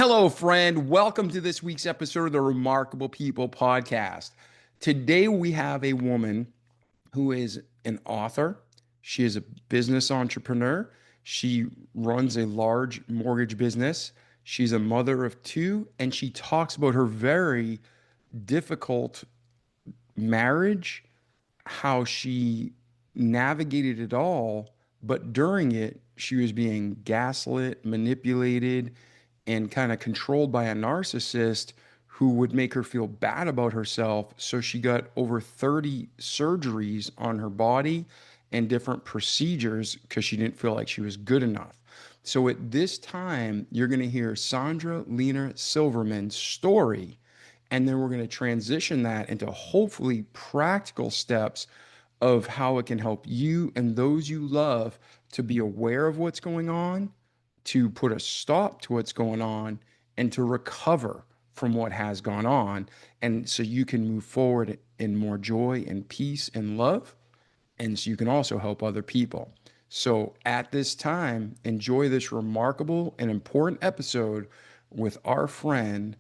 Hello, friend. Welcome to this week's episode of the Remarkable People podcast. Today, we have a woman who is an author. She is a business entrepreneur. She runs a large mortgage business. She's a mother of two, and she talks about her very difficult marriage, how she navigated it all, but during it, she was being gaslit, manipulated, and kind of controlled by a narcissist who would make her feel bad about herself. So she got over 30 surgeries on her body and different procedures because she didn't feel like she was good enough. So at this time, you're going to hear Sandra Lena Silverman's story, and then we're going to transition that into hopefully practical steps of how it can help you and those you love to be aware of what's going on, to put a stop to what's going on, and to recover from what has gone on. And so you can move forward in more joy and peace and love. And so you can also help other people. So at this time, enjoy this remarkable and important episode with our friend,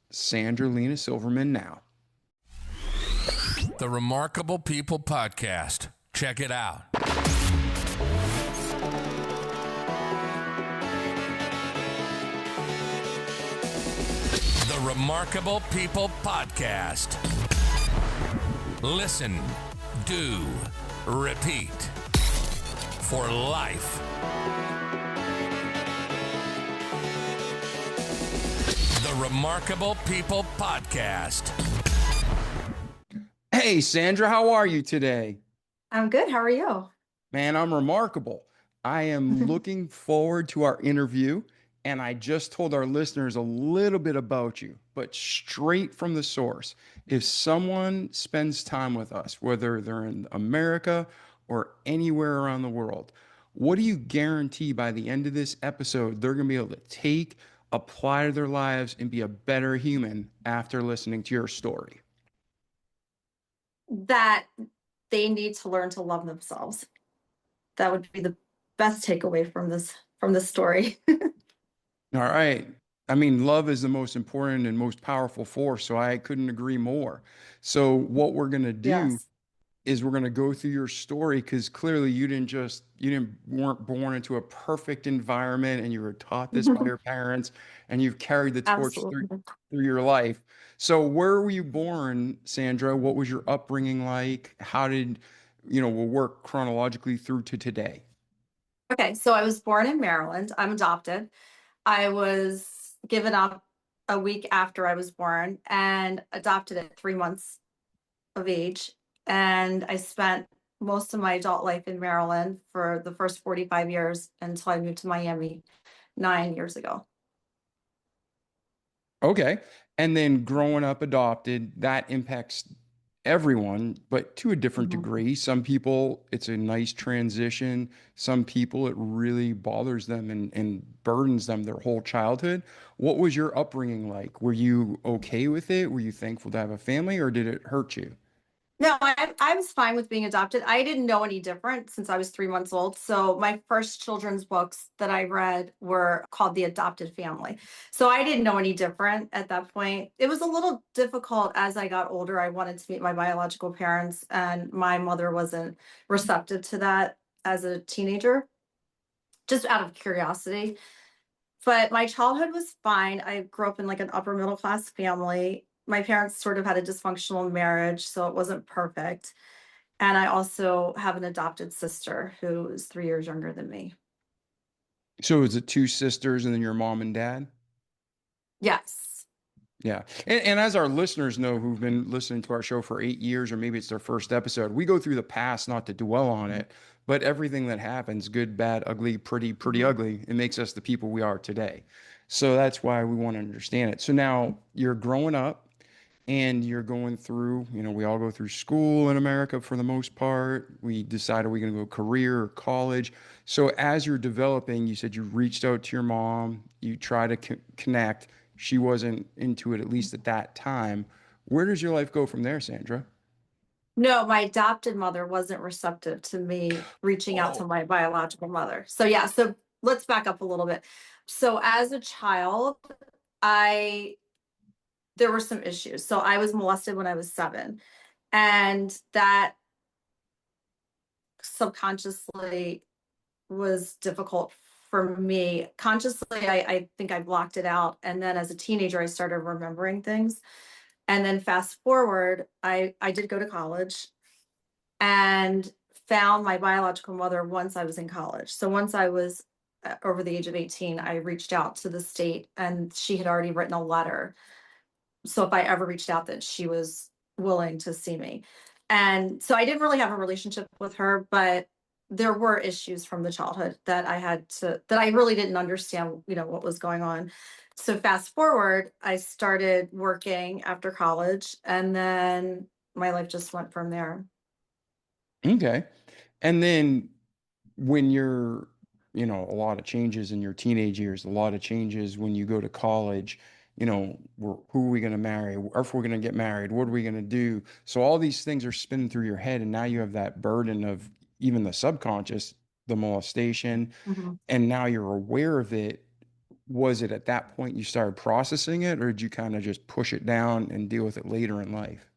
Sandra Lena Silverman now. The Remarkable People podcast. Check it out. The Remarkable People podcast. Listen, do, repeat for life. The Remarkable People podcast. Hey, Sandra, how are you today? I'm good. How are you? Man, I'm remarkable. I am looking forward to our interview, and I just told our listeners a little bit about you, but straight from the source. If someone spends time with us, whether they're in America or anywhere around the world, what do you guarantee by the end of this episode they're going to be able to take, apply to their lives, and be a better human after listening to your story? That they need to learn to love themselves. That would be the best takeaway from this story. All right. I mean, love is the most important and most powerful force, so I couldn't agree more. So what we're going to do Yes. is we're going to go through your story, because clearly weren't born into a perfect environment, and you were taught this by your parents, and you've carried the torch Absolutely. through your life. So where were you born, Sandra? What was your upbringing like? How did, we'll work chronologically through to today. Okay, so I was born in Maryland. I'm adopted. I was given up a week after I was born and adopted at 3 months of age. And I spent most of my adult life in Maryland for the first 45 years until I moved to Miami 9 years ago. Okay. And then growing up adopted, that impacts everyone, but to a different Mhm. degree. Some people, it's a nice transition. Some people, it really bothers them and burdens them their whole childhood. What was your upbringing like? Were you okay with it? Were you thankful to have a family, or did it hurt you? No, I was fine with being adopted. I didn't know any different since I was 3 months old. So my first children's books that I read were called The Adopted Family. So I didn't know any different at that point. It was a little difficult as I got older. I wanted to meet my biological parents, and my mother wasn't receptive to that as a teenager, just out of curiosity. But my childhood was fine. I grew up in like an upper middle class family. My parents sort of had a dysfunctional marriage, so it wasn't perfect. And I also have an adopted sister who is 3 years younger than me. So is it two sisters and then your mom and dad? Yes. Yeah. And as our listeners know, who've been listening to our show for 8 years, or maybe it's their first episode, we go through the past not to dwell on it, but everything that happens, good, bad, ugly, pretty Mhm. ugly, it makes us the people we are today. So that's why we want to understand it. So now you're growing up and you're going through, we all go through school in America for the most part. We decide, are we going to go career or college? So as you're developing, you said you reached out to your mom, you try to connect. She wasn't into it, at least at that time. Where does your life go from there, Sandra? No, my adopted mother wasn't receptive to me reaching out to Oh, my biological mother. So, yeah, so let's back up a little bit. So, as a child, there were some issues. So I was molested when I was 7, and that subconsciously was difficult for me. Consciously, I think I blocked it out. And then as a teenager, I started remembering things. And then fast forward, I did go to college and found my biological mother once I was in college. So once I was over the age of 18, I reached out to the state, and she had already written a letter. So if I ever reached out, that she was willing to see me. And so I didn't really have a relationship with her, but there were issues from the childhood that I really didn't understand, what was going on. So fast forward, I started working after college, and then my life just went from there. Okay. And then when you're, a lot of changes in your teenage years, a lot of changes when you go to college, who are we going to marry? Or if we're going to get married, what are we going to do? So all these things are spinning through your head. And now you have that burden of even the subconscious, the molestation, Mhm. and now you're aware of it. Was it at that point you started processing it, or did you kind of just push it down and deal with it later in life?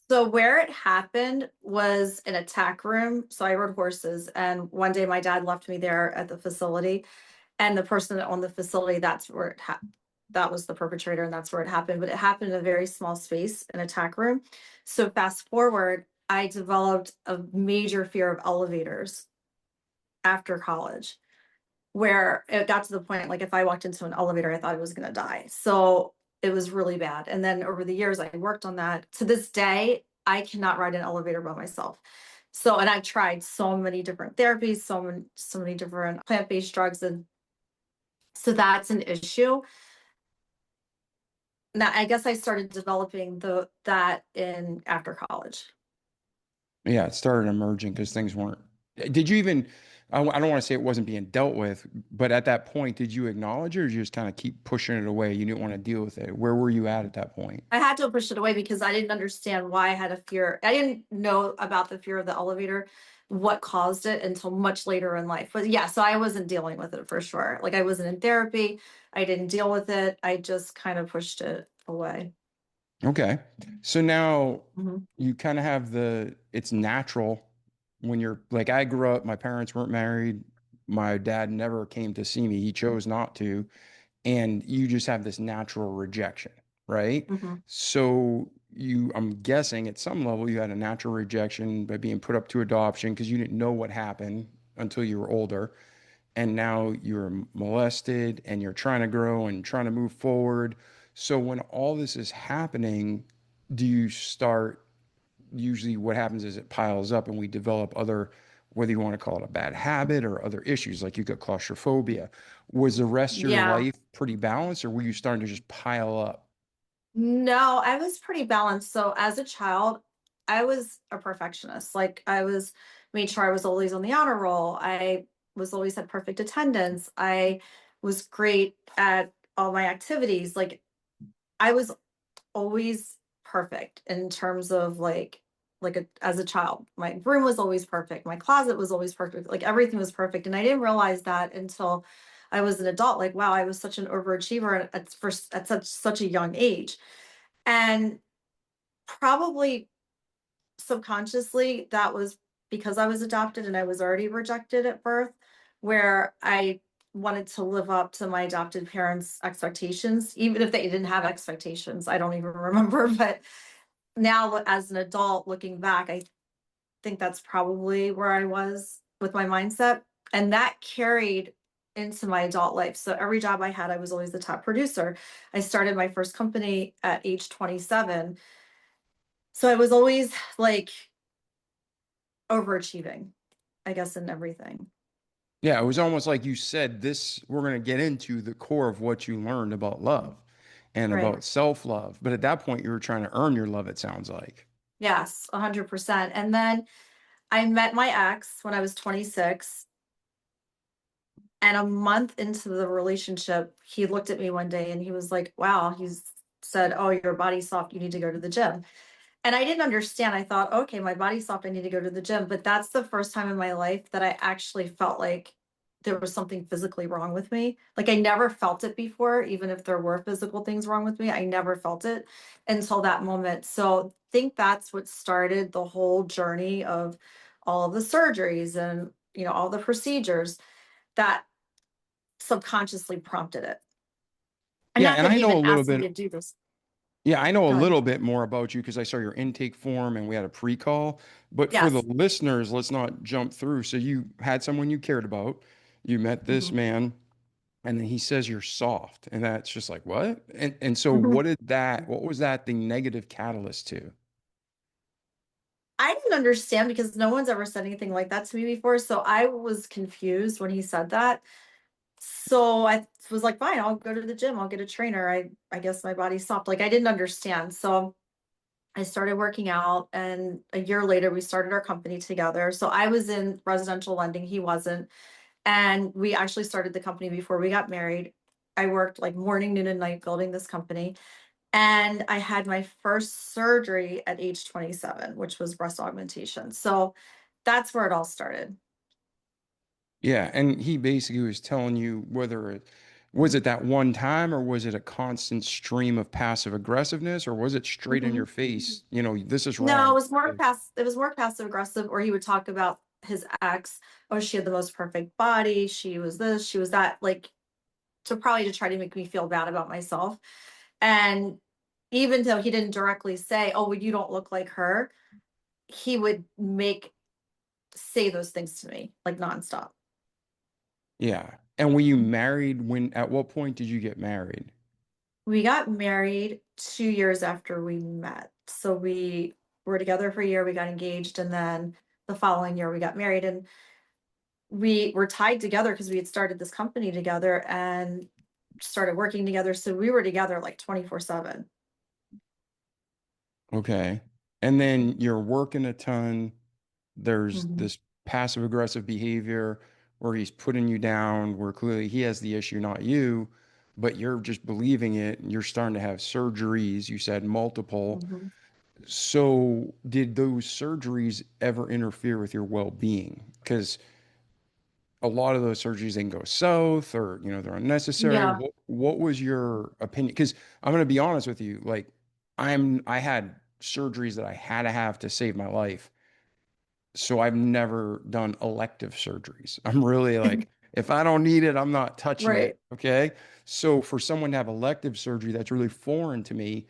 So where it happened was in a tack room. So I rode horses, and one day my dad left me there at the facility, and the person that owned the facility, that was the perpetrator, and that's where it happened. But it happened in a very small space in a tack room. So fast forward, I developed a major fear of elevators after college, where it got to the point, like, if I walked into an elevator, I thought I was going to die. So it was really bad. And then over the years, I worked on that. To this day, I cannot ride an elevator by myself. So, and I've tried so many different therapies, so many different plant-based drugs, and so that's an issue. Now, I guess I started developing that in after college. Yeah, it started emerging because things weren't. Did you even? I don't want to say it wasn't being dealt with, but at that point, did you acknowledge it, or did you just kind of keep pushing it away? You didn't want to deal with it. Where were you at that point? I had to push it away because I didn't understand why I had a fear. I didn't know about the fear of the elevator, what caused it, until much later in life. But yeah, so I wasn't dealing with it for sure. Like, I wasn't in therapy. I didn't deal with it. I just kind of pushed it away. Okay. So now Mhm. you kind of have it's natural when you're like, I grew up, my parents weren't married. My dad never came to see me. He chose not to. And you just have this natural rejection, right? Mhm. So I'm guessing at some level you had a natural rejection by being put up to adoption because you didn't know what happened until you were older. And now you're molested and you're trying to grow and trying to move forward. So when all this is happening, do you start, usually what happens is it piles up and we develop other, whether you want to call it a bad habit or other issues, like you got claustrophobia. Was the rest of your Yeah. life pretty balanced, or were you starting to just pile up? No, I was pretty balanced. So as a child, I was a perfectionist. Like, made sure I was always on the honor roll. I was always had perfect attendance. I was great at all my activities. Like, I was always perfect in terms of as a child. My room was always perfect. My closet was always perfect. Like, everything was perfect. And I didn't realize that until I was an adult. Like, wow, I was such an overachiever at such a young age. And probably subconsciously, that was because I was adopted and I was already rejected at birth, where I wanted to live up to my adopted parents' expectations, even if they didn't have expectations. I don't even remember. But now, as an adult, looking back, I think that's probably where I was with my mindset. And that carried into my adult life. So every job I had, I was always the top producer. I started my first company at age 27. So I was always like overachieving, I guess, in everything. Yeah, it was almost like you said, this, we're going to get into the core of what you learned about love and Right. about self-love. But at that point, you were trying to earn your love, it sounds like. Yes, 100%. And then I met my ex when I was 26. And a month into the relationship, he looked at me one day and he was like, wow, said, oh, your body's soft. You need to go to the gym. And I didn't understand. I thought, okay, my body's soft. I need to go to the gym. But that's the first time in my life that I actually felt like there was something physically wrong with me. Like I never felt it before, even if there were physical things wrong with me, I never felt it until that moment. So I think that's what started the whole journey of all of the surgeries and, all the procedures that subconsciously prompted it. And Yeah, not and that I he know a even little asked me bit. to do this. Yeah, I know a Go ahead. little bit more about you because I saw your intake form and we had a pre-call. But for the Yes. listeners, let's not jump through. So you had someone you cared about, you met this Mhm. man, and then he says you're soft, and that's just like what? And so Mhm. what was that the negative catalyst to? I didn't understand because no one's ever said anything like that to me before. So I was confused when he said that. So I was like, fine, I'll go to the gym. I'll get a trainer. I guess my body's soft. Like I didn't understand. So I started working out, and a year later we started our company together. So I was in residential lending, he wasn't. And we actually started the company before we got married. I worked like morning, noon, and night building this company. And I had my first surgery at age 27, which was breast augmentation. So that's where it all started. Yeah, and he basically was telling you whether it was it that one time or was it a constant stream of passive aggressiveness or was it straight in your Mhm. face, this is No, wrong. it was more passive aggressive, or he would talk about his ex. Oh, she had the most perfect body. She was this, she was that, like to try to make me feel bad about myself. And even though he didn't directly say, "Oh, well, you don't look like her," he would say those things to me like nonstop. Yeah. And were you married at what point did you get married? We got married 2 years after we met. So we were together for a year, we got engaged, and then the following year we got married. And we were tied together because we had started this company together and started working together. So we were together like 24/7. Okay. And then you're working a ton. There's Mhm. this passive aggressive behavior where he's putting you down, where clearly he has the issue, not you, but you're just believing it. And you're starting to have surgeries. You said multiple. Mhm. So, did those surgeries ever interfere with your well-being? Because a lot of those surgeries they can go south, or they're unnecessary. Yeah. What was your opinion? Because I'm going to be honest with you, like I had surgeries that I had to have to save my life, so I've never done elective surgeries. I'm really like, if I don't need it, I'm not touching it. Right. Okay. So for someone to have elective surgery, that's really foreign to me,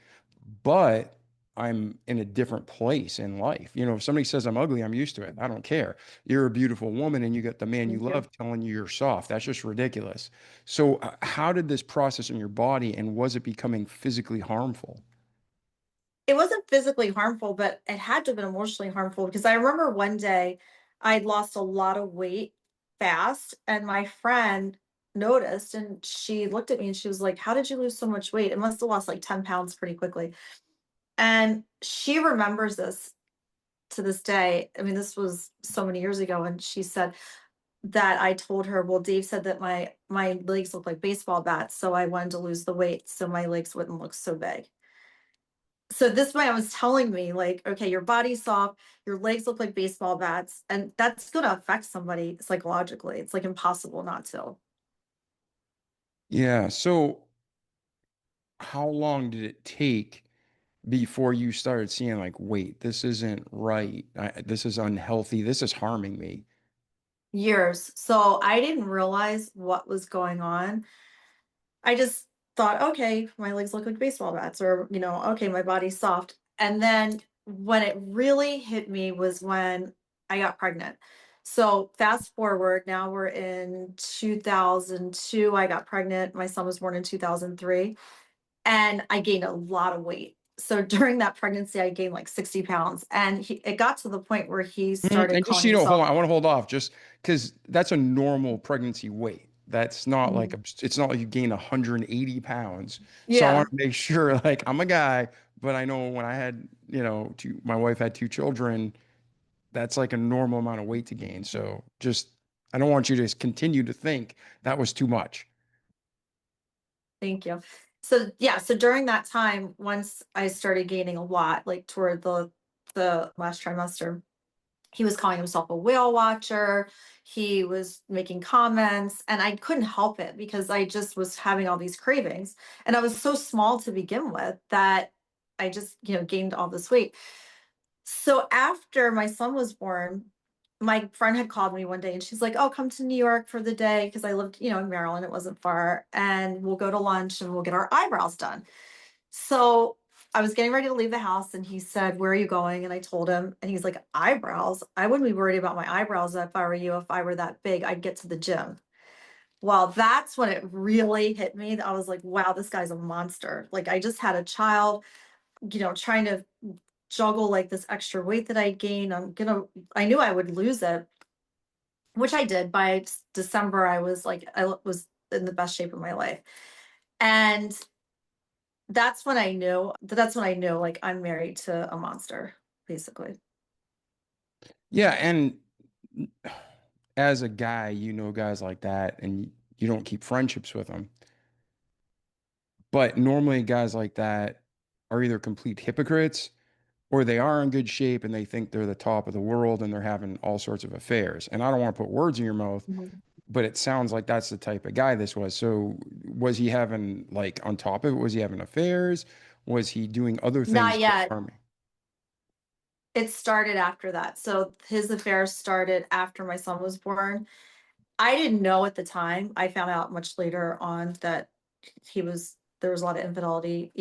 but I'm in a different place in life. If somebody says I'm ugly, I'm used to it. I don't care. You're a beautiful woman and you got the man you Thank you. love telling you you're soft. That's just ridiculous. So how did this process in your body and was it becoming physically harmful? It wasn't physically harmful, but it had to have been emotionally harmful because I remember one day I'd lost a lot of weight fast, and my friend noticed and she looked at me and she was like, "How did you lose so much weight? It must have lost like 10 pounds pretty quickly." And she remembers this to this day. I mean, this was so many years ago. And she said that I told her, "Well, Dave said that my legs look like baseball bats. So I wanted to lose the weight so my legs wouldn't look so big." So this man was telling me, like, okay, your body's soft, your legs look like baseball bats, and that's going to affect somebody psychologically. It's like impossible not to. Yeah. So how long did it take before you started seeing like, wait, this isn't right. This is unhealthy. This is harming me. Years. So I didn't realize what was going on. I just thought, okay, my legs look like baseball bats, or, okay, my body's soft. And then when it really hit me was when I got pregnant. So fast forward, now we're in 2002. I got pregnant. My son was born in 2003, and I gained a lot of weight. So during that pregnancy, I gained like 60 pounds. And it got to the point where he started And just calling so you know, hold himself. on. I want to hold off just because that's a normal pregnancy weight. That's not like Mhm. it's not like you gain 180 pounds. So I want Yeah. to make sure, like, I'm a guy, but I know when I had, my wife had two children, that's like a normal amount of weight to gain. So just, I don't want you to continue to think that was too much. Thank you. So yeah, so during that time, once I started gaining a lot, like toward the last trimester, He was calling himself a whale watcher. He was making comments, and I couldn't help it because I just was having all these cravings. And I was so small to begin with that I just, gained all this weight. So after my son was born, my friend had called me one day and she's like, "Oh, come to New York for the day." Because I lived, in Maryland, it wasn't far. And we'll go to lunch and we'll get our eyebrows done. So I was getting ready to leave the house and he said, "Where are you going?" And I told him, and he's like, "Eyebrows? I wouldn't be worried about my eyebrows if I were you. If I were that big, I'd get to the gym." Well, that's when it really hit me. I was like, wow, this guy's a monster. Like, I just had a child, trying to juggle like this extra weight that I gained. I knew I would lose it, which I did. By December, I was in the best shape of my life. And that's when I knew like I'm married to a monster, basically. Yeah. And as a guy, guys like that, and you don't keep friendships with them. But normally, guys like that are either complete hypocrites or they are in good shape and they think they're the top of the world and they're having all sorts of affairs. And I don't want to put words in your mouth, Mhm. but it sounds like that's the type of guy this was. So, was he having, like, on top of it, was he having affairs? Was he doing other things Not to yet. harm me? It started after that. So his affair started after my son was born. I didn't know at the time. I found out much later on that there was a lot of infidelity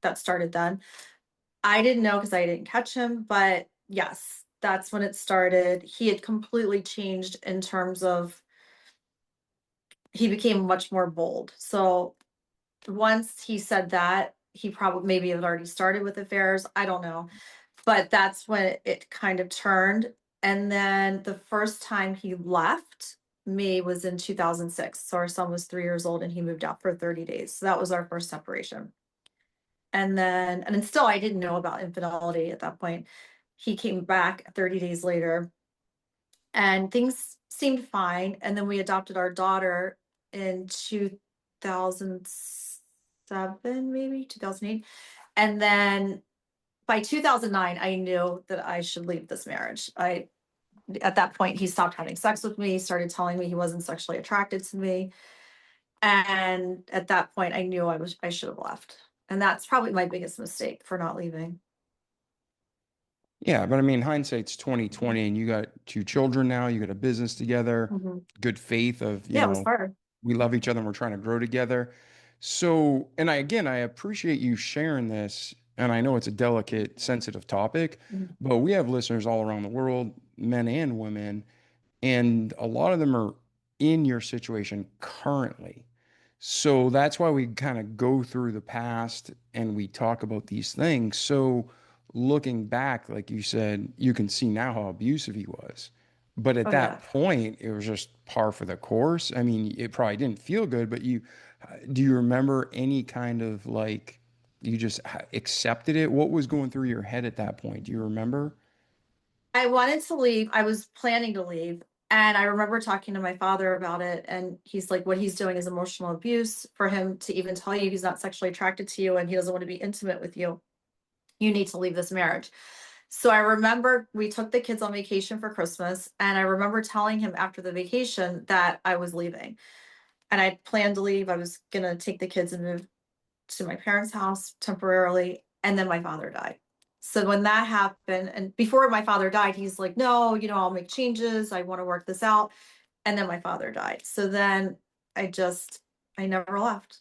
that started then. I didn't know because I didn't catch him, but yes, that's when it started. He had completely changed in terms of he became much more bold. So once he said that, he probably maybe had already started with affairs. I don't know. But that's when it kind of turned. And then the first time he left me was in 2006. So our son was 3 years old and he moved out for 30 days. So that was our first separation. And then still, I didn't know about infidelity at that point. He came back 30 days later and things seemed fine. And then we adopted our daughter in 2007, maybe 2008. And then by 2009, I knew that I should leave this marriage. At that point, he stopped having sex with me, started telling me he wasn't sexually attracted to me. And at that point, I knew I should have left. And that's probably my biggest mistake for not leaving. Yeah, but I mean, hindsight's 2020, and you got two children now, you got a business together, Mhm. good faith of, Yeah, it was hard. we love each other and we're trying to grow together. So, and I appreciate you sharing this. And I know it's a delicate, sensitive topic, Mhm. but we have listeners all around the world, men and women, and a lot of them are in your situation currently. So that's why we kind of go through the past and we talk about these things. So looking back, like you said, you can see now how abusive he was. But at Oh, that yeah. point, it was just par for the course. I mean, it probably didn't feel good, but do you remember any kind of, like, you just accepted it? What was going through your head at that point? Do you remember? I wanted to leave. I was planning to leave. And I remember talking to my father about it. And he's like, what he's doing is emotional abuse. For him to even tell you he's not sexually attracted to you and he doesn't want to be intimate with you, you need to leave this marriage. So I remember we took the kids on vacation for Christmas. And I remember telling him after the vacation that I was leaving. And I planned to leave. I was going to take the kids and move to my parents' house temporarily. And then my father died. So when that happened, and before my father died, he's like, no, I'll make changes. I want to work this out. And then my father died. So then I never left.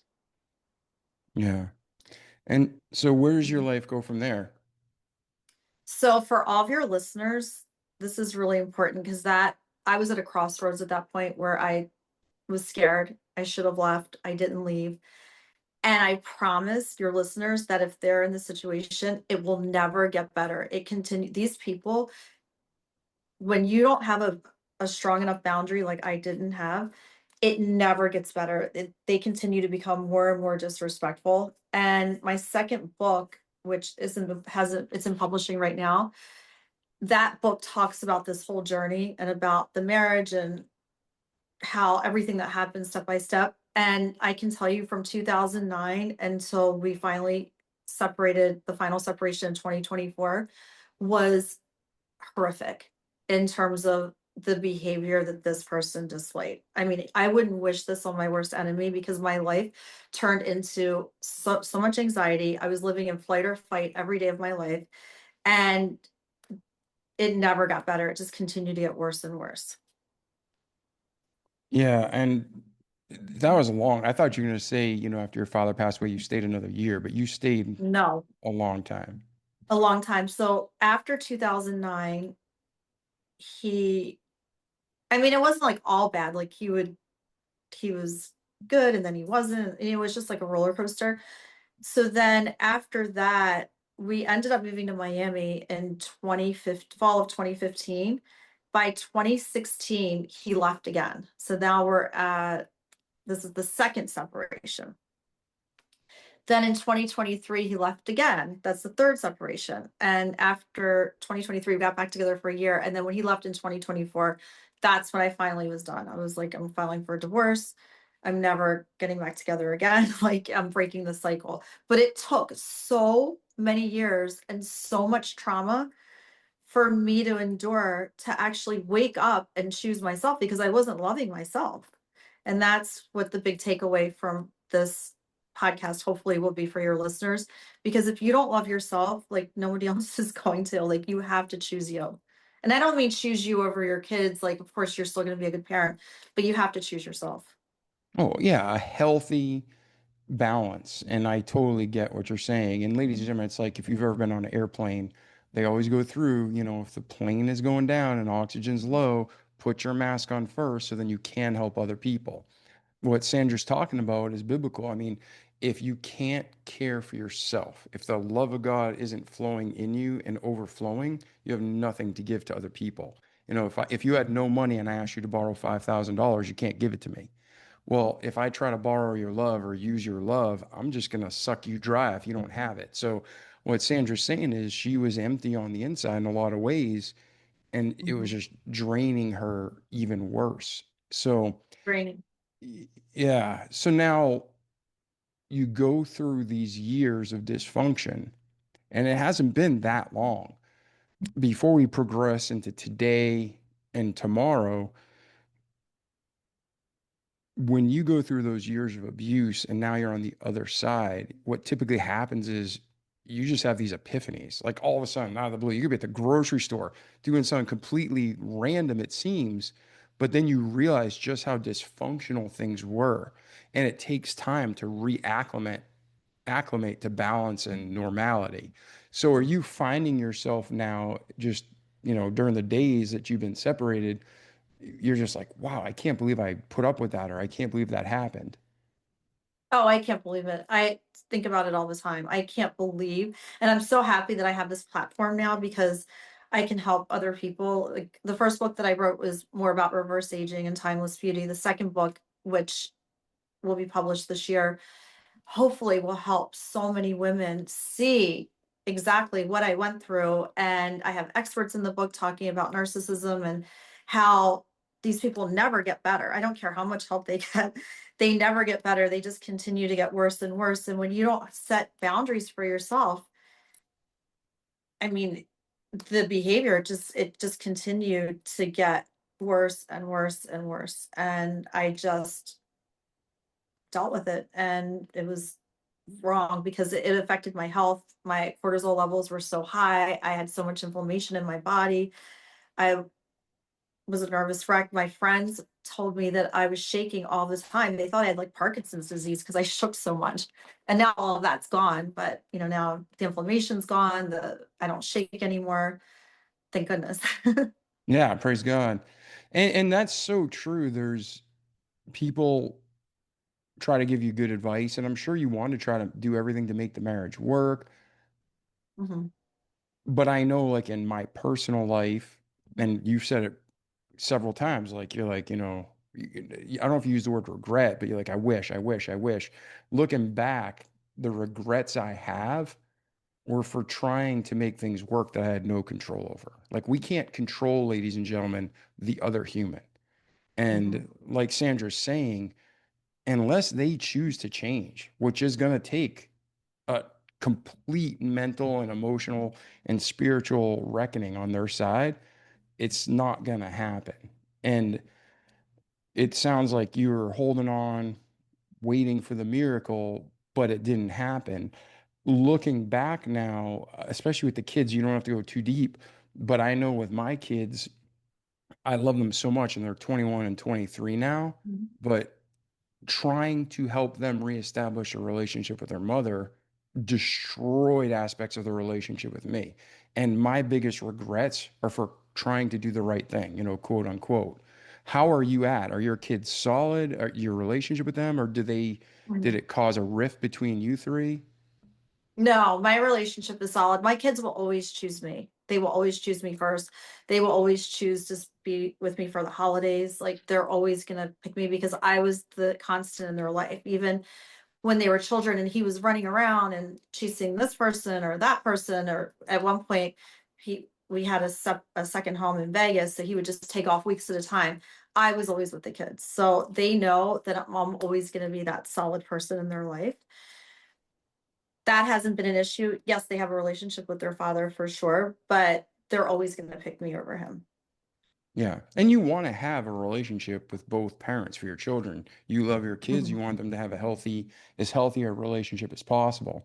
Yeah. And so where does your Mhm. life go from there? So for all of your listeners, this is really important because I was at a crossroads at that point where I was scared. I should have left. I didn't leave. And I promise your listeners that if they're in the situation, it will never get better. These people, when you don't have a strong enough boundary like I didn't have, it never gets better. They continue to become more and more disrespectful. And my second book, which it's in publishing right now, that book talks about this whole journey and about the marriage and how everything that happened step by step. And I can tell you from 2009 until we finally separated, the final separation in 2024 was horrific. in terms of the behavior that this person displayed. I mean, I wouldn't wish this on my worst enemy because my life turned into so much anxiety. I was living in flight or fight every day of my life, and it never got better. It just continued to get worse and worse. Yeah, and that was long. I thought you were going to say, after your father passed away, you stayed another year, but you stayed No, a long time. a long time. So after 2009, he, I mean, it wasn't like all bad. Like he was good and then he wasn't. It was just like a roller coaster. So then after that, we ended up moving to Miami in 2015, fall of 2015. By 2016, he left again. So now this is the second separation. Then in 2023, he left again. That's the third separation. And after 2023, we got back together for a year. And then when he left in 2024, that's when I finally was done. I was like, I'm filing for a divorce. I'm never getting back together again. Like, I'm breaking the cycle. But it took so many years and so much trauma for me to endure to actually wake up and choose myself because I wasn't loving myself. And that's what the big takeaway from this podcast hopefully will be for your listeners. Because if you don't love yourself, like nobody else is going to, like you have to choose you. And I don't mean choose you over your kids. Like, of course, you're still going to be a good parent, but you have to choose yourself. Oh, yeah, a healthy balance. And I totally get what you're saying. And ladies and gentlemen, it's like if you've ever been on an airplane, they always go through, if the plane is going down and oxygen's low, put your mask on first so then you can help other people. What Sandra's talking about is biblical. I mean, if you can't care for yourself, if the love of God isn't flowing in you and overflowing, you have nothing to give to other people. If you had no money and I asked you to borrow $5,000, you can't give it to me. Well, if I try to borrow your love or use your love, I'm just going to suck you dry if you don't have it. So, what Sandra's saying is she was empty on the inside in a lot of ways, and it was Mhm. just draining her even worse. So, Draining. yeah. So now you go through these years of dysfunction, and it hasn't been that long before we progress into today and tomorrow. When you go through those years of abuse and now you're on the other side, what typically happens is you just have these epiphanies. Like all of a sudden, out of the blue, you could be at the grocery store doing something completely random, it seems, but then you realize just how dysfunctional things were. And it takes time to acclimate to balance and normality. So are you finding yourself now just, during the days that you've been separated, you're just like, wow, I can't believe I put up with that, or I can't believe that happened. Oh, I can't believe it. I think about it all the time. I can't believe, and I'm so happy that I have this platform now because I can help other people. Like the first book that I wrote was more about reverse aging and timeless beauty. The second book, which will be published this year, hopefully will help so many women see exactly what I went through. And I have experts in the book talking about narcissism and how these people never get better. I don't care how much help they get, they never get better. They just continue to get worse and worse. And when you don't set boundaries for yourself, I mean, the behavior it just continued to get worse and worse and worse. And I just dealt with it, and it was wrong because it affected my health. My cortisol levels were so high. I had so much inflammation in my body. I was a nervous wreck. My friends told me that I was shaking all the time. They thought I had like Parkinson's disease because I shook so much. And now all of that's gone. But now the inflammation's gone. I don't shake anymore. Thank goodness. Yeah, praise God. And that's so true. There's people try to give you good advice, and I'm sure you want to try to do everything to make the marriage work. Mhm. But I know, like in my personal life, and you've said it several times, like you're like, I don't know if you use the word regret, but you're like, I wish, I wish, I wish. Looking back, the regrets I have were for trying to make things work that I had no control over. Like we can't control, ladies and gentlemen, the other human. Mhm. And like Sandra's saying, unless they choose to change, which is going to take a complete mental and emotional and spiritual reckoning on their side, it's not going to happen. And it sounds like you were holding on, waiting for the miracle, but it didn't happen. Looking back now, especially with the kids, you don't have to go too deep, but I know with my kids, I love them so much and they're 21 and 23 now, Mhm. but trying to help them reestablish a relationship with their mother destroyed aspects of the relationship with me. And my biggest regrets are for trying to do the right thing, quote unquote. How are you at? Are your kids solid? Are your relationship with them, or did Mhm. it cause a rift between you three? No, my relationship is solid. My kids will always choose me. They will always choose me first. They will always choose to be with me for the holidays. Like they're always going to pick me because I was the constant in their life. Even when they were children and he was running around and chasing this person or that person, or at one point we had a second home in Vegas, so he would just take off weeks at a time. I was always with the kids. So they know that I'm always going to be that solid person in their life. That hasn't been an issue. Yes, they have a relationship with their father for sure, but they're always going to pick me over him. Yeah. And you want to have a relationship with both parents for your children. You love your kids, you Mhm. want them to have as healthy a relationship as possible.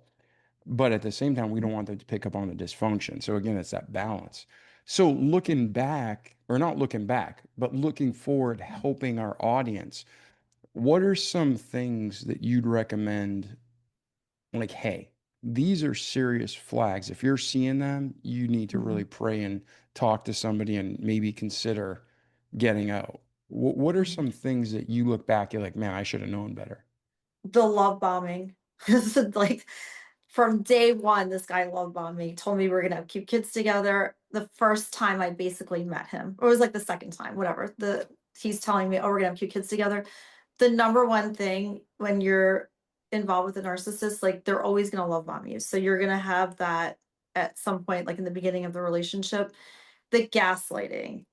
But at the same time, we don't want them to pick up on the dysfunction. So again, it's that balance. So looking back, or not looking back, but looking forward, helping our audience, what are some things that you'd recommend? Like, hey, these are serious flags. If you're seeing them, you need to really Mhm. pray and talk to somebody and maybe consider getting out. What are Mhm. some things that you look back, you're like, man, I should have known better? The love bombing. Like from day one, this guy love bombed me, told me we were gonna have cute kids together. The first time I basically met him, or it was like the second time, whatever. He's telling me, oh, we're gonna have cute kids together. The number one thing when you're involved with a narcissist, like they're always gonna love bomb you. So you're gonna have that at some point, like in the beginning of the relationship, the gaslighting,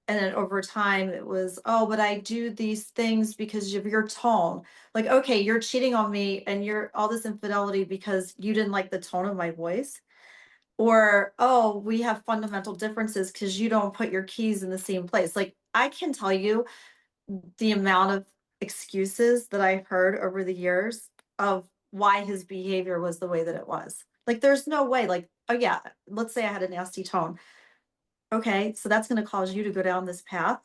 and then over time it was, oh, but I do these things because of your tone. Like, okay, you're cheating on me and you're all this infidelity because you didn't like the tone of my voice. Or, oh, we have fundamental differences because you don't put your keys in the same place. Like, I can tell you the amount of excuses that I've heard over the years of why his behavior was the way that it was. Like, there's no way, like, oh, yeah, let's say I had a nasty tone. Okay, so that's going to cause you to go down this path.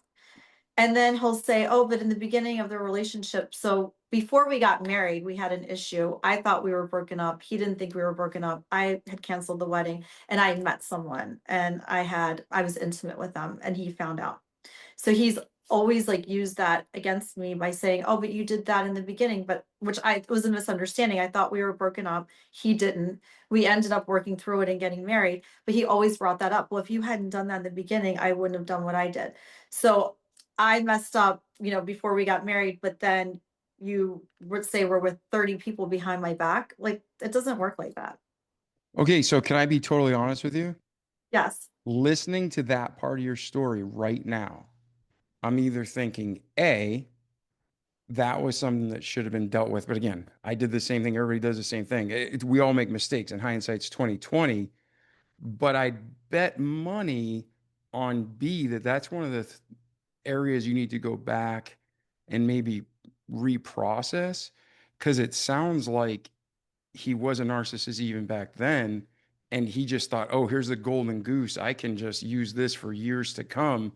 And then he'll say, oh, but in the beginning of the relationship, so before we got married, we had an issue. I thought we were broken up. He didn't think we were broken up. I had canceled the wedding and I had met someone and I was intimate with them and he found out. So he's always like used that against me by saying, oh, but you did that in the beginning, but which it was a misunderstanding. I thought we were broken up. He didn't. We ended up working through it and getting married, but he always brought that up. Well, if you hadn't done that in the beginning, I wouldn't have done what I did. So I messed up, before we got married, but then you would say we're with 30 people behind my back. Like it doesn't work like that. Okay, so can I be totally honest with you? Yes. Listening to that part of your story right now, I'm either thinking, A, that was something that should have been dealt with. But again, I did the same thing. Everybody does the same thing. We all make mistakes, and hindsight's 2020. But I bet money on B that that's one of the areas you need to go back and maybe reprocess, because it sounds like he was a narcissist even back then. And he just thought, oh, here's the golden goose. I can just use this for years to come.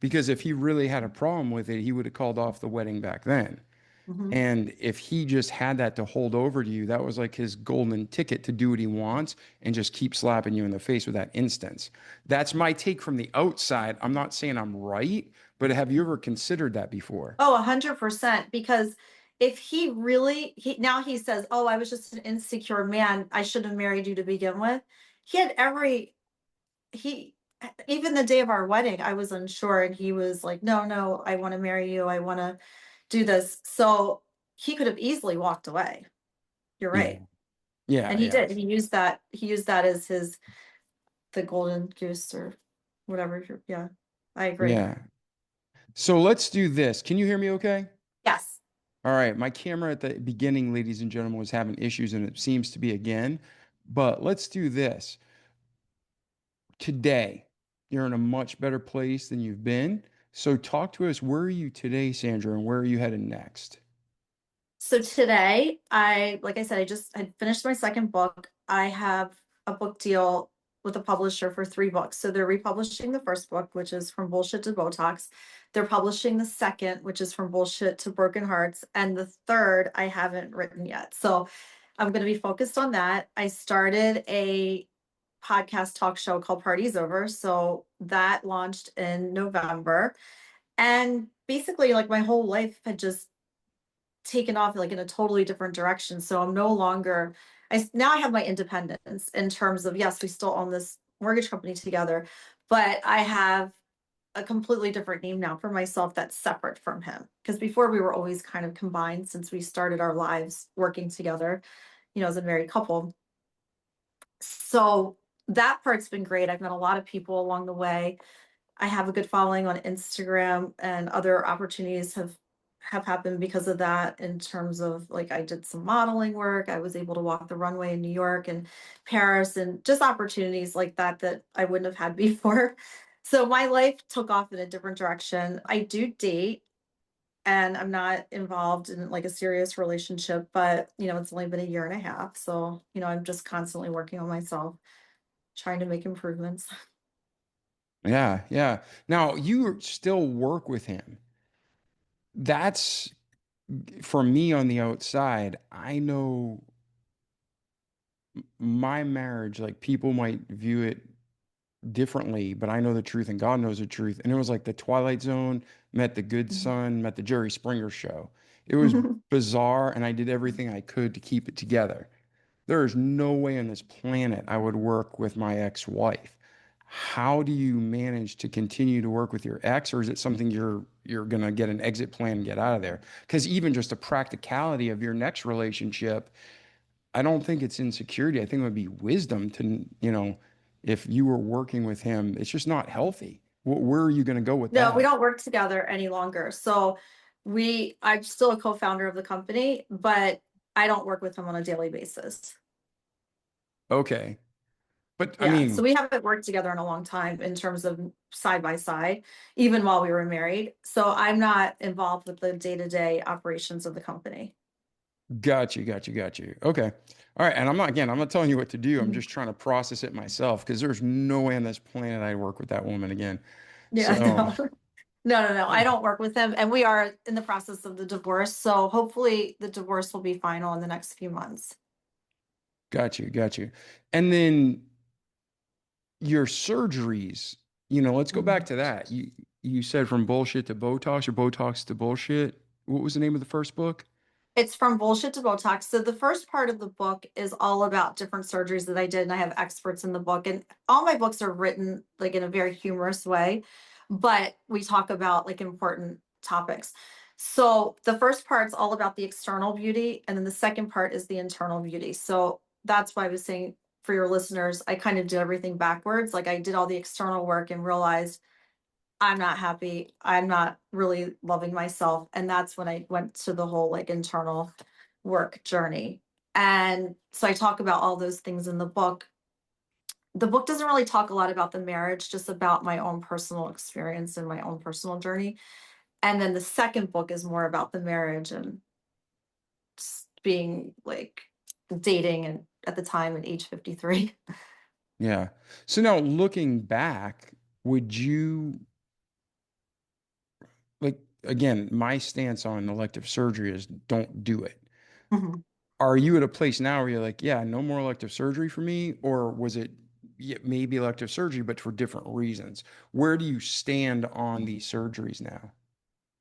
Because if he really had a problem with it, he would have called off the wedding back then. Mhm. And if he just had that to hold over to you, that was like his golden ticket to do what he wants and just keep slapping you in the face with that instance. That's my take from the outside. I'm not saying I'm right, but have you ever considered that before? Oh, 100%. Because if he really, now he says, oh, I was just an insecure man. I should have married you to begin with. He had he, even the day of our wedding, I was unsure. And he was like, no, no, I want to marry you. I want to do this. So he could have easily walked away. You're Yeah. right. Yeah. And he Yeah. did. He used that as the golden goose or whatever. Yeah, I agree. Yeah. So let's do this. Can you hear me okay? Yes. All right. My camera at the beginning, ladies and gentlemen, was having issues and it seems to be again. But let's do this today. You're in a much better place than you've been. So talk to us. Where are you today, Sandra, and where are you headed next? So today, like I said, I just had finished my second book. I have a book deal with a publisher for 3 books. So they're republishing the first book, which is From Bullshit to Botox. They're publishing the second, which is From Bullshit to Broken Hearts. And the third, I haven't written yet. So I'm going to be focused on that. I started a podcast talk show called Party's Over. So that launched in November. And basically, like my whole life had just taken off like in a totally different direction. So I'm no longer, now I have my independence in terms of, yes, we still own this mortgage company together, but I have a completely different name now for myself that's separate from him. Because before we were always kind of combined since we started our lives working together, as a married couple. So that part's been great. I've met a lot of people along the way. I have a good following on Instagram, and other opportunities have happened because of that, in terms of like I did some modeling work. I was able to walk the runway in New York and Paris, and just opportunities like that that I wouldn't have had before. So my life took off in a different direction. I do date, and I'm not involved in like a serious relationship, but it's only been a year and a half. So, I'm just constantly working on myself, trying to make improvements. Yeah, yeah. Now you still work with him. That's for me on the outside. I know my marriage, like people might view it differently, but I know the truth and God knows the truth. And it was like the Twilight Zone met the Good Son, met the Jerry Springer show. It was bizarre, and I did everything I could to keep it together. There is no way on this planet I would work with my ex-wife. How do you manage to continue to work with your ex, or is it something you're gonna get an exit plan and get out of there? Because even just the practicality of your next relationship, I don't think it's insecurity. I think it would be wisdom to, if you were working with him, it's just not healthy. Where are you going to go with No, we that? don't work together any longer. So I'm still a co-founder of the company, but I don't work with him on a daily basis. Okay. But I Yeah. So mean, we haven't worked together in a long time in terms of side by side, even while we were married. So I'm not involved with the day-to-day operations of the company. got you, got you, got you. Okay. All right. And I'm not telling you what to do. I'm Mhm. just trying to process it myself because there's no way on this planet I'd work with that woman again. Yeah, So, no. No. I don't work with him. And we are in the process of the divorce. So hopefully the divorce will be final in the next few months. got you, got you. And then your surgeries, let's go back Mhm. to that. You said from bullshit to Botox or Botox to bullshit. What was the name of the first book? It's From Bullshit to Botox. So the first part of the book is all about different surgeries that I did, and I have experts in the book. And all my books are written like in a very humorous way, but we talk about like important topics. So the first part's all about the external beauty, and then the second part is the internal beauty. So that's why I was saying, for your listeners, I kind of did everything backwards. Like I did all the external work and realized I'm not happy. I'm not really loving myself. And that's when I went to the whole like internal work journey. And so I talk about all those things in the book. The book doesn't really talk a lot about the marriage, just about my own personal experience and my own personal journey. And then the second book is more about the marriage and being like dating, and at the time at age 53. Yeah. So now looking back, would you like again, my stance on elective surgery is don't do it. Mhm. Are you at a place now where you're like, yeah, no more elective surgery for me? Or was it yeah, maybe elective surgery, but for different reasons? Where do you stand on these surgeries now?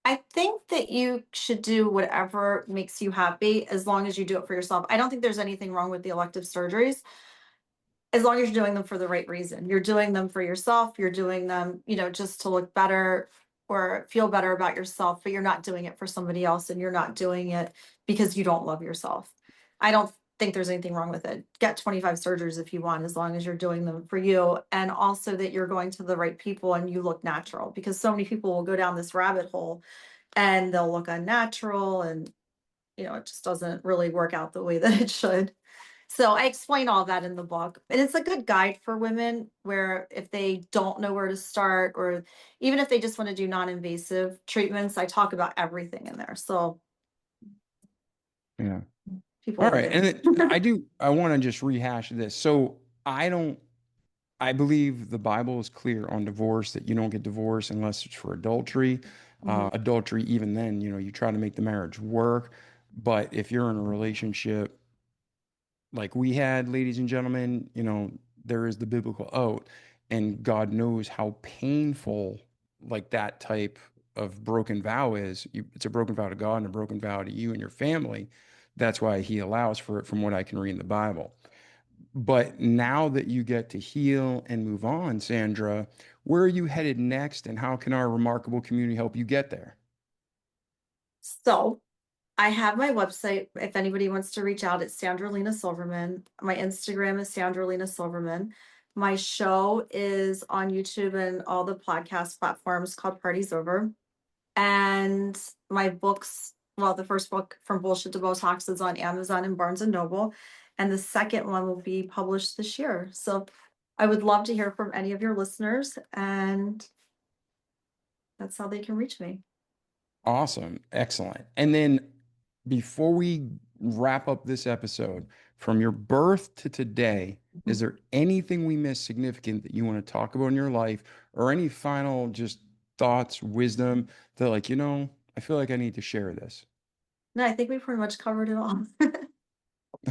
I think that you should do whatever makes you happy as long as you do it for yourself. I don't think there's anything wrong with the elective surgeries as long as you're doing them for the right reason. You're doing them for yourself, you're doing them, just to look better or feel better about yourself, but you're not doing it for somebody else, and you're not doing it because you don't love yourself. I don't think there's anything wrong with it. Get 25 surgeries if you want, as long as you're doing them for you, and also that you're going to the right people and you look natural, because so many people will go down this rabbit hole and they'll look unnatural, and it just doesn't really work out the way that it should. So I explain all that in the book. And it's a good guide for women where if they don't know where to start, or even if they just want to do non-invasive treatments, I talk about everything in there. So Yeah. people All will right. get And it. I want to just rehash this. So I believe the Bible is clear on divorce, that you don't get divorced unless it's for adultery. Mhm. Adultery, even then, you try to make the marriage work. But if you're in a relationship like we had, ladies and gentlemen, there is the biblical oath, and God knows how painful like that type of broken vow is. It's a broken vow to God and a broken vow to you and your family. That's why he allows for it, from what I can read in the Bible. But now that you get to heal and move on, Sandra, where are you headed next, and how can our remarkable community help you get there? So I have my website. If anybody wants to reach out, it's Sandra Lena Silverman. My Instagram is Sandra Lena Silverman. My show is on YouTube and all the podcast platforms called Parties Over. And my books, well, the first book, From Bullshit to Botox, is on Amazon and Barnes and Noble. And the second one will be published this year. So I would love to hear from any of your listeners, and that's how they can reach me. Awesome. Excellent. And then before we wrap up this episode, from your birth to today, is there anything we missed significant that you want to talk about in your life, or any final just thoughts, wisdom that, like, I feel like I need to share this? No, I think we pretty much covered it all.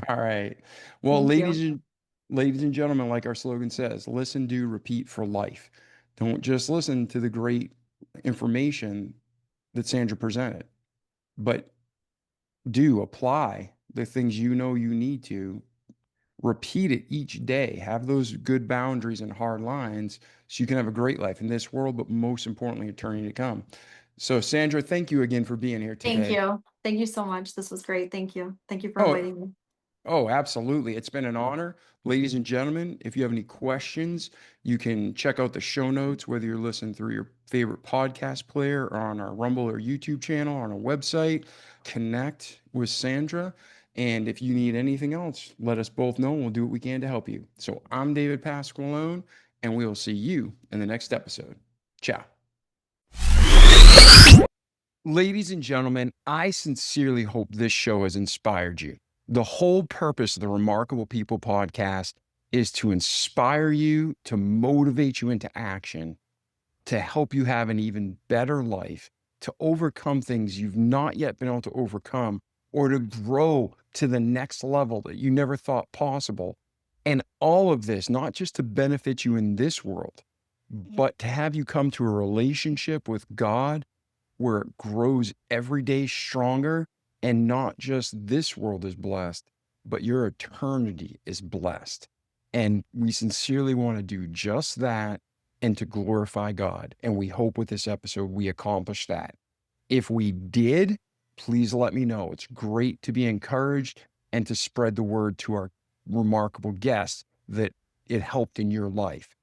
All right. Well, Thank you. ladies and gentlemen, like our slogan says, listen, do, repeat for life. Don't just listen to the great information that Sandra presented, but do apply the things you need to. Repeat it each day. Have those good boundaries and hard lines so you can have a great life in this world, but most importantly, eternity to come. So, Sandra, thank you again for being here Thank today. you. Thank you so much. This was great. Thank you. Thank you for Oh, inviting me. Oh, absolutely. It's been an honor. Ladies and gentlemen, if you have any questions, you can check out the show notes, whether you're listening through your favorite podcast player or on our Rumble or YouTube channel, on our website. Connect with Sandra. And if you need anything else, let us both know, and we'll do what we can to help you. So I'm David Pasqualone, and we will see you in the next episode. Ciao. Ladies and gentlemen, I sincerely hope this show has inspired you. The whole purpose of the Remarkable People podcast is to inspire you, to motivate you into action, to help you have an even better life, to overcome things you've not yet been able to overcome, or to grow to the next level that you never thought possible. And all of this, not just to benefit you in this world, but to have you come to a relationship with God where it grows every day stronger, and not just this world is blessed, but your eternity is blessed. And we sincerely want to do just that, and to glorify God. And we hope with this episode we accomplish that. If we did, please let me know. It's great to be encouraged and to spread the word to our remarkable guests that it helped in your life.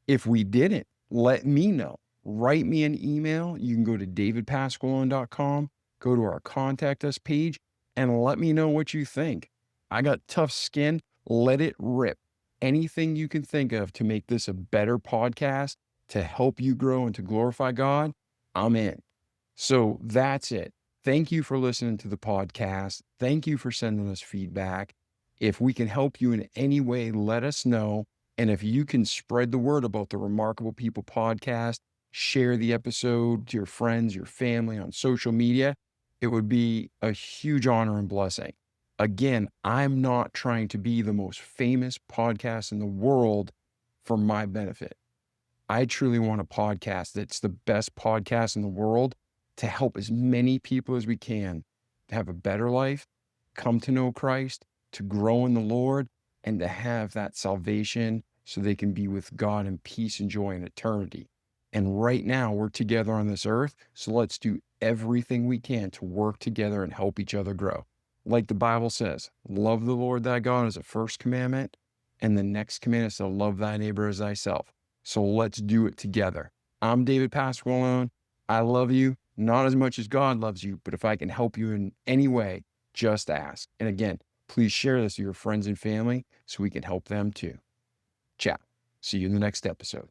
If we didn't, let me know. Write me an email. You can go to davidpasqualone.com, go to our contact us page, and let me know what you think. I got tough skin. Let it rip. Anything you can think of to make this a better podcast, to help you grow and to glorify God, I'm in. So that's it. Thank you for listening to the podcast. Thank you for sending us feedback. If we can help you in any way, let us know. And if you can spread the word about the Remarkable People podcast, share the episode to your friends, your family on social media, it would be a huge honor and blessing. Again, I'm not trying to be the most famous podcast in the world for my benefit. I truly want a podcast that's the best podcast in the world, to help as many people as we can to have a better life, come to know Christ, to grow in the Lord, and to have that salvation so they can be with God in peace and joy in eternity. And right now we're together on this earth, so let's do everything we can to work together and help each other grow. Like the Bible says, love the Lord thy God is the first commandment, and the next commandment is to love thy neighbor as thyself. So let's do it together. I'm David Pasqualone. I love you, not as much as God loves you, but if I can help you in any way, just ask. And again, Please share this with your friends and family so we can help them too. Ciao. See you in the next episode.